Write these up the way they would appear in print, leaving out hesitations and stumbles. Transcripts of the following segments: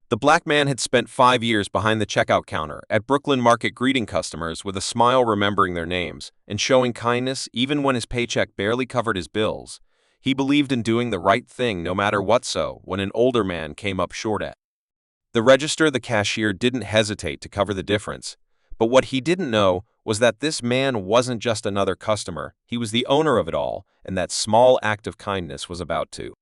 The black man had spent 5 years behind the checkout counter at Brooklyn Market greeting customers with a smile, remembering their names, and showing kindness even when his paycheck barely covered his bills. He believed in doing the right thing no matter what. So, when an older man came up short at the register, the cashier didn't hesitate to cover the difference. But what he didn't know was that this man wasn't just another customer, he was the owner of it all, and that small act of kindness was about to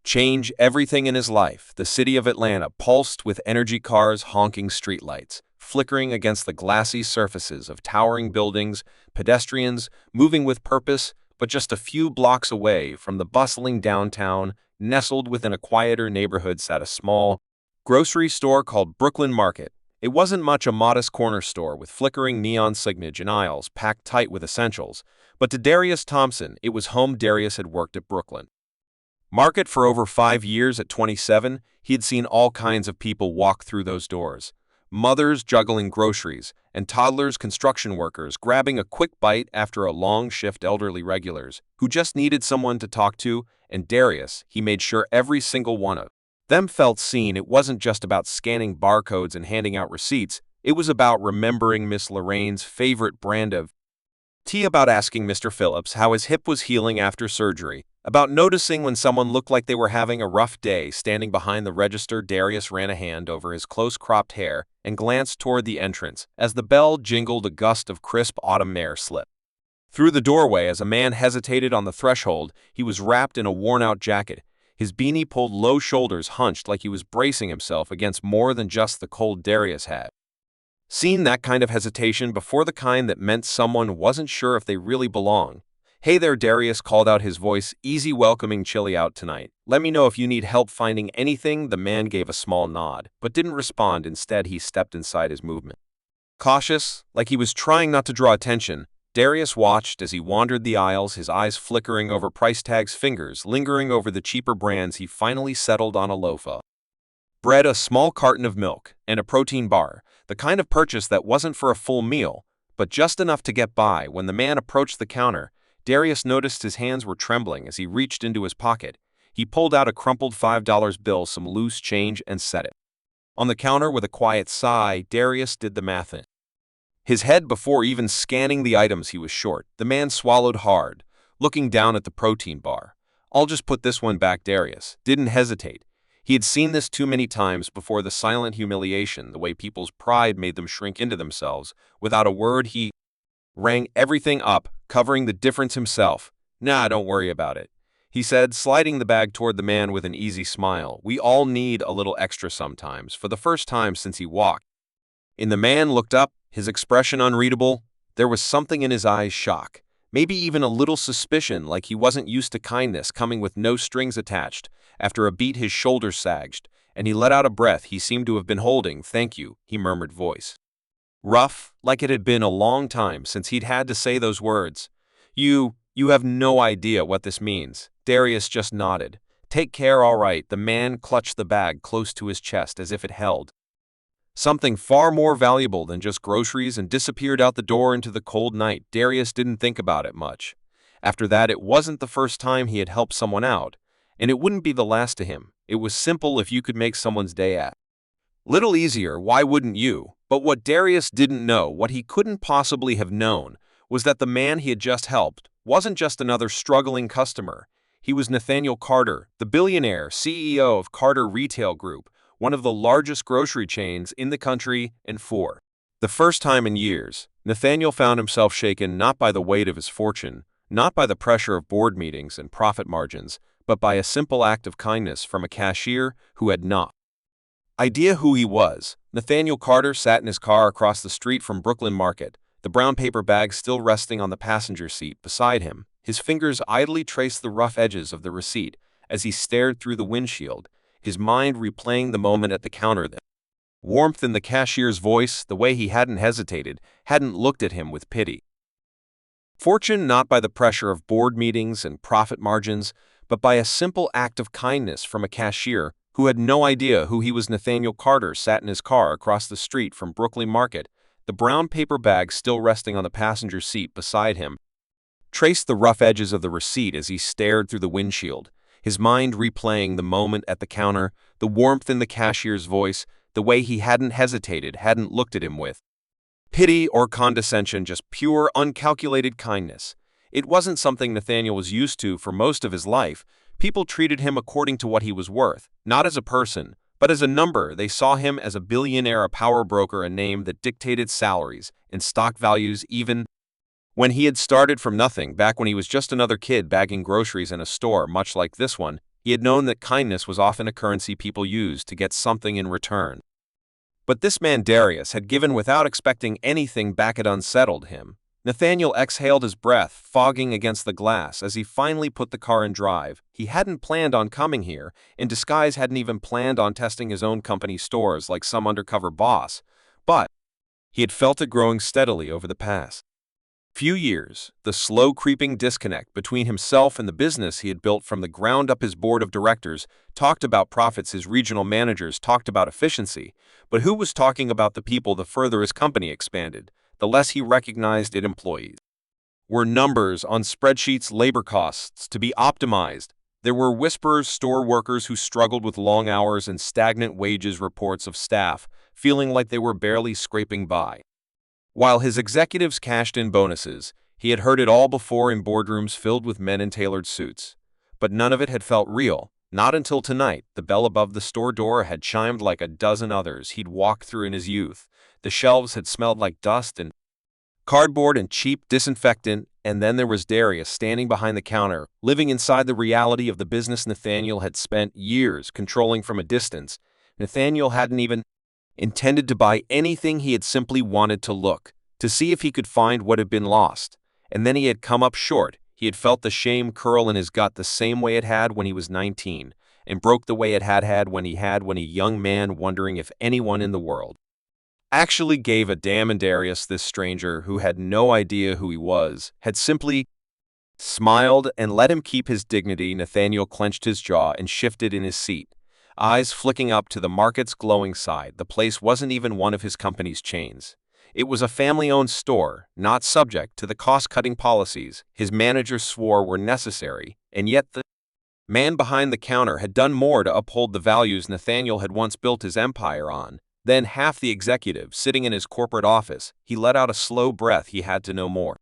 change everything in his life. The city of Atlanta pulsed with energy cars, honking streetlights, flickering against the glassy surfaces of towering buildings, pedestrians moving with purpose. But just a few blocks away from the bustling downtown, nestled within a quieter neighborhood, sat a small grocery store called Brooklyn Market. It wasn't much, a modest corner store with flickering neon signage and aisles packed tight with essentials. But to Darius Thompson, it was home. Darius had worked at Brooklyn Market for over 5 years. At 27, he had seen all kinds of people walk through those doors. Mothers juggling groceries, and toddlers, construction workers grabbing a quick bite after a long shift, elderly regulars who just needed someone to talk to, and Darius, he made sure every single one of them felt seen. It wasn't just about scanning barcodes and handing out receipts, it was about remembering Miss Lorraine's favorite brand of tea, about asking Mr. Phillips how his hip was healing after surgery, about noticing when someone looked like they were having a rough day. Standing behind the register, Darius ran a hand over his close-cropped hair and glanced toward the entrance. As the bell jingled, a gust of crisp autumn air slipped through the doorway. As a man hesitated on the threshold, he was wrapped in a worn-out jacket, his beanie pulled low, shoulders hunched like he was bracing himself against more than just the cold. Darius had seen that kind of hesitation before, the kind that meant someone wasn't sure if they really belonged. "Hey there," Darius called out, his voice easy, welcoming. "Chilly out tonight. Let me know if you need help finding anything." The man gave a small nod, but didn't respond. Instead, he stepped inside, his movement cautious, like he was trying not to draw attention. Darius watched as he wandered the aisles, his eyes flickering over price tags, fingers lingering over the cheaper brands. He finally settled on a loaf of bread, a small carton of milk, and a protein bar, the kind of purchase that wasn't for a full meal, but just enough to get by. When the man approached the counter, Darius noticed his hands were trembling. As he reached into his pocket, he pulled out a crumpled $5 bill, some loose change, and set it on the counter. With a quiet sigh, Darius did the math in his head before even scanning the items he was short. The man swallowed hard, looking down at the protein bar. "I'll just put this one back." Darius didn't hesitate. He had seen this too many times before, the silent humiliation, the way people's pride made them shrink into themselves. Without a word, he rang everything up, covering the difference himself. "Nah, don't worry about it," he said, sliding the bag toward the man with an easy smile. "We all need a little extra sometimes." For the first time since he walked in, the man looked up, his expression unreadable. There was something in his eyes, shock, maybe even a little suspicion, like he wasn't used to kindness coming with no strings attached. After a beat, his shoulders sagged, and he let out a breath he seemed to have been holding. "Thank you," he murmured, voice rough, like it had been a long time since he'd had to say those words. You have no idea what this means." Darius just nodded. "Take care, all right." The man clutched the bag close to his chest as if it held something far more valuable than just groceries, and disappeared out the door into the cold night. Darius didn't think about it much. After that, it wasn't the first time he had helped someone out, and it wouldn't be the last to him. It was simple. If you could make someone's day a little easier, why wouldn't you? But what Darius didn't know, what he couldn't possibly have known, was that the man he had just helped wasn't just another struggling customer. He was Nathaniel Carter, the billionaire CEO of Carter Retail Group, one of the largest grocery chains in the country. And for the first time in years, Nathaniel found himself shaken not by the weight of his fortune, not by the pressure of board meetings and profit margins, but by a simple act of kindness from a cashier who had no idea who he was. Nathaniel Carter sat in his car across the street from Brooklyn Market, the brown paper bag still resting on the passenger seat beside him. His fingers idly traced the rough edges of the receipt as he stared through the windshield, his mind replaying the moment at the counter. The warmth in the cashier's voice, the way he hadn't hesitated, hadn't looked at him with pity. Fortune not by the pressure of board meetings and profit margins, but by a simple act of kindness from a cashier who had no idea who he was. Nathaniel Carter sat in his car across the street from Brooklyn Market, the brown paper bag still resting on the passenger seat beside him. Traced the rough edges of the receipt as he stared through the windshield, his mind replaying the moment at the counter, the warmth in the cashier's voice, the way he hadn't hesitated, hadn't looked at him with pity or condescension, just pure, uncalculated kindness. It wasn't something Nathaniel was used to for most of his life. People treated him according to what he was worth, not as a person, but as a number. They saw him as a billionaire, a power broker, a name that dictated salaries and stock values, even when he had started from nothing, back when he was just another kid bagging groceries in a store much like this one. He had known that kindness was often a currency people used to get something in return. But this man Darius had given without expecting anything back. It unsettled him. Nathaniel exhaled his breath, fogging against the glass as he finally put the car in drive. He hadn't planned on coming here. In disguise, hadn't even planned on testing his own company stores like some undercover boss. But he had felt it growing steadily over the past few years, the slow creeping disconnect between himself and the business he had built from the ground up. His board of directors talked about profits, his regional managers talked about efficiency, but who was talking about the people? The further his company expanded, the less he recognized it. Employees were numbers on spreadsheets, labor costs to be optimized. There were whisperers, store workers who struggled with long hours and stagnant wages, reports of staff feeling like they were barely scraping by. While his executives cashed in bonuses, he had heard it all before in boardrooms filled with men in tailored suits. But none of it had felt real, not until tonight. The bell above the store door had chimed like a dozen others he'd walked through in his youth. The shelves had smelled like dust and cardboard and cheap disinfectant, and then there was Darius standing behind the counter, living inside the reality of the business Nathaniel had spent years controlling from a distance. Nathaniel hadn't even intended to buy anything. He had simply wanted to look, to see if he could find what had been lost. And then he had come up short. He had felt the shame curl in his gut the same way it had when he was 19, and broke the way it had when a young man, wondering if anyone in the world actually gave a damn. And Darius, this stranger who had no idea who he was, had simply smiled and let him keep his dignity. Nathaniel clenched his jaw and shifted in his seat, eyes flicking up to the market's glowing side. The place wasn't even one of his company's chains. It was a family-owned store, not subject to the cost-cutting policies his managers swore were necessary, and yet the man behind the counter had done more to uphold the values Nathaniel had once built his empire on than half the executives sitting in his corporate office. He let out a slow breath. He had to know more.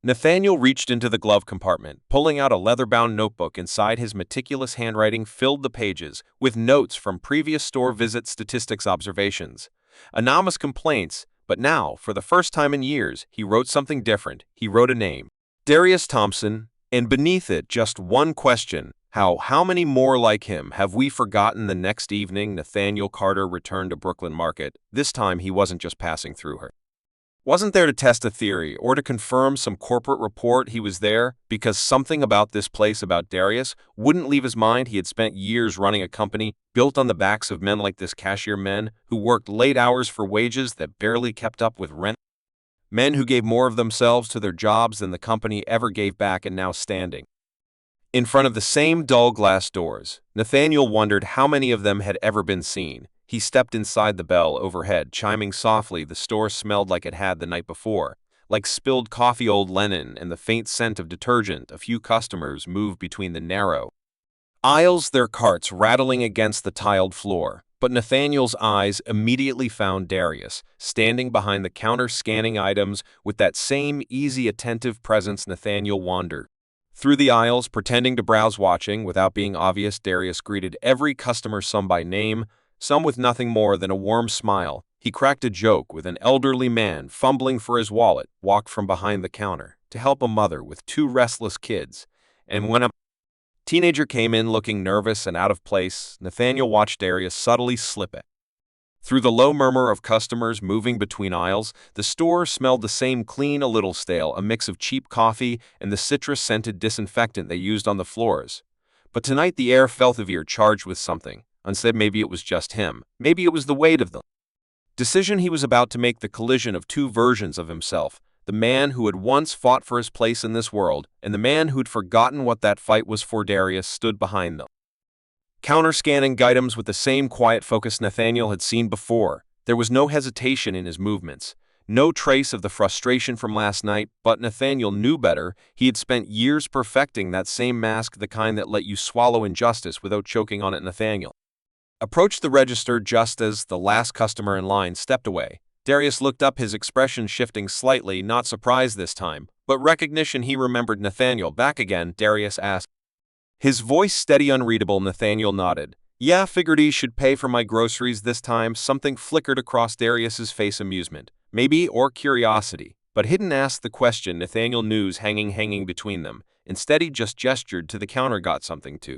Nathaniel reached into the glove compartment, pulling out a leather-bound notebook. Inside, his meticulous handwriting filled the pages with notes from previous store visits, statistics, observations, anonymous complaints. But now, for the first time in years, he wrote something different. He wrote a name, Darius Thompson, and beneath it just one question: how many more like him have we forgotten? The next evening, Nathaniel Carter returned to Brooklyn Market. This time, he wasn't just passing through her. Wasn't there to test a theory or to confirm some corporate report. He was there because something about this place, about Darius, wouldn't leave his mind. He had spent years running a company built on the backs of men like this cashier, men who worked late hours for wages that barely kept up with rent, men who gave more of themselves to their jobs than the company ever gave back. And now, standing in front of the same dull glass doors, Nathaniel wondered how many of them had ever been seen. He stepped inside. The bell overhead chiming softly. The store smelled like it had the night before, like spilled coffee, old linen, and the faint scent of detergent. A few customers moved between the narrow aisles, their carts rattling against the tiled floor. But Nathaniel's eyes immediately found Darius, standing behind the counter, scanning items with that same easy, attentive presence. Nathaniel wandered through the aisles, pretending to browse, watching without being obvious. Darius greeted every customer, some by name, some with nothing more than a warm smile. He cracked a joke with an elderly man fumbling for his wallet, walked from behind the counter to help a mother with two restless kids. And when a teenager came in looking nervous and out of place, Nathaniel watched Darius subtly slip it. Through the low murmur of customers moving between aisles, the store smelled the same, clean, a little stale, a mix of cheap coffee and the citrus-scented disinfectant they used on the floors. But tonight the air felt heavier, charged with something. Unsaid. Maybe it was just him. Maybe it was the weight of the decision he was about to make, the collision of two versions of himself, the man who had once fought for his place in this world, and the man who'd forgotten what that fight was for. Darius stood behind them, counter scanning items with the same quiet focus Nathaniel had seen before. There was no hesitation in his movements, no trace of the frustration from last night. But Nathaniel knew better. He had spent years perfecting that same mask, the kind that let you swallow injustice without choking on it. Nathaniel approached the register just as the last customer in line stepped away. Darius looked up, his expression shifting slightly, not surprise this time, but recognition. He remembered Nathaniel. Back again, Darius asked. His voice steady, unreadable. Nathaniel nodded. Yeah, figured he should pay for my groceries this time. Something flickered across Darius's face, amusement, maybe, or curiosity, but he didn't ask the question. Nathaniel knew hanging between them. Instead, he just gestured to the counter. Got something to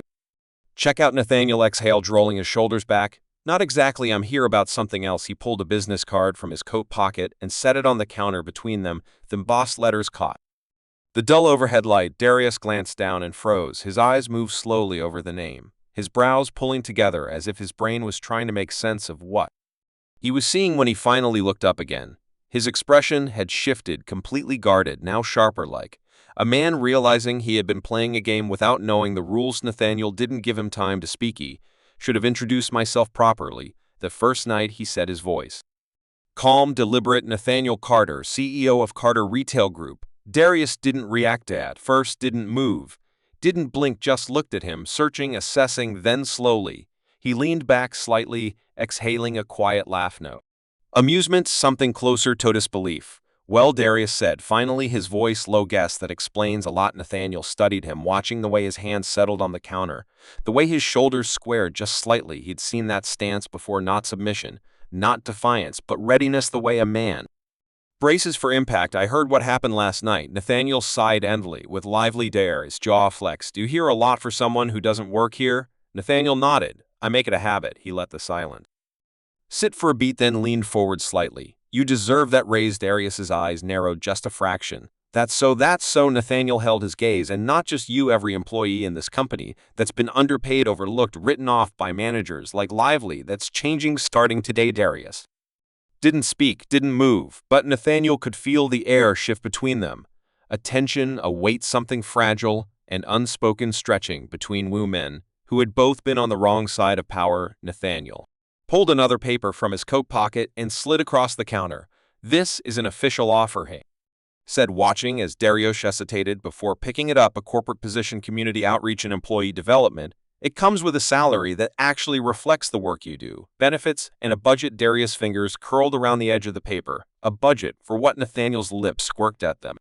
check out? Nathaniel exhaled, rolling his shoulders back. Not exactly, I'm here about something else. He pulled a business card from his coat pocket and set it on the counter between them. The embossed letters caught the dull overhead light. Darius glanced down and froze. His eyes moved slowly over the name, his brows pulling together as if his brain was trying to make sense of what he was seeing. When he finally looked up again, his expression had shifted, completely guarded, now sharper, like a man realizing he had been playing a game without knowing the rules. Nathaniel didn't give him time to speak. He should have introduced myself properly the first night, he said, his voice calm, deliberate. Nathaniel Carter, CEO of Carter Retail Group. Darius didn't react at first, didn't move, didn't blink, just looked at him, searching, assessing. Then slowly, he leaned back slightly, exhaling a quiet laugh note. Amusement, something closer to disbelief. Well, Darius said, finally, his voice low. Guess that explains a lot. Nathaniel studied him, watching the way his hands settled on the counter, the way his shoulders squared just slightly. He'd seen that stance before, not submission, not defiance, but readiness, the way a man braces for impact. I heard what happened last night. Nathaniel sighed endlessly, with lively dare, his jaw flexed. Do you hear a lot for someone who doesn't work here? Nathaniel nodded. I make it a habit. He let the silence sit for a beat, then leaned forward slightly. You deserve that raise. Darius's eyes narrowed just a fraction. That's so. Nathaniel held his gaze. And not just you, every employee in this company that's been underpaid, overlooked, written off by managers like Lively, that's changing starting today. Darius didn't speak, didn't move, but Nathaniel could feel the air shift between them. A tension, a weight, something fragile and unspoken stretching between men who had both been on the wrong side of power. Nathaniel pulled another paper from his coat pocket and slid across the counter. This is an official offer, he said, watching as Darius hesitated before picking it up. A corporate position, community outreach and employee development. It comes with a salary that actually reflects the work you do, benefits, and a budget. Darius' fingers curled around the edge of the paper. A budget for what? Nathaniel's lips squirked at them.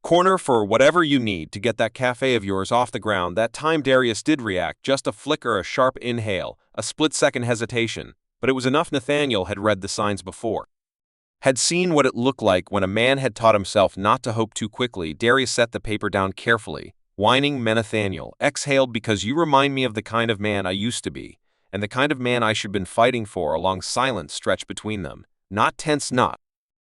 Corner for whatever you need to get that cafe of yours off the ground. That time Darius did react, just a flicker, a sharp inhale, a split-second hesitation, but it was enough. Nathaniel had read the signs before, had seen what it looked like when a man had taught himself not to hope too quickly. Darius set the paper down carefully, whining. Nathaniel exhaled. Because you remind me of the kind of man I used to be, and the kind of man I should have been fighting for. A long silence stretched between them, not tense, not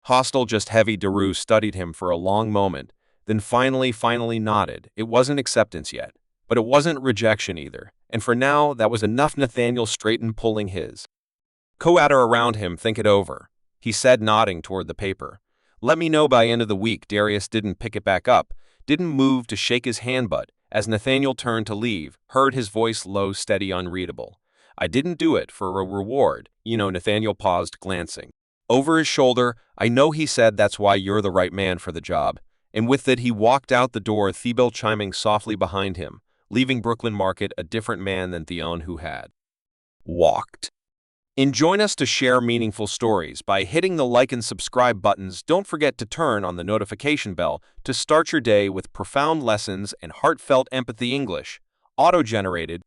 hostile, just heavy. Darius studied him for a long moment, then finally nodded. It wasn't acceptance yet, but it wasn't rejection either, and for now that was enough. Nathaniel straightened, pulling his co-auditor around him. Think it over, he said, nodding toward the paper. Let me know by end of the week. Darius didn't pick it back up, didn't move to shake his hand, but as Nathaniel turned to leave, heard his voice low, steady, unreadable. I didn't do it for a reward, you know. Nathaniel paused, glancing over his shoulder. I know, he said. That's why you're the right man for the job. And with it, he walked out the door, the bell chiming softly behind him, leaving Brooklyn Market a different man than Theon who had walked. And join us to share meaningful stories by hitting the like and subscribe buttons. Don't forget to turn on the notification bell to start your day with profound lessons and heartfelt empathy. English, auto-generated,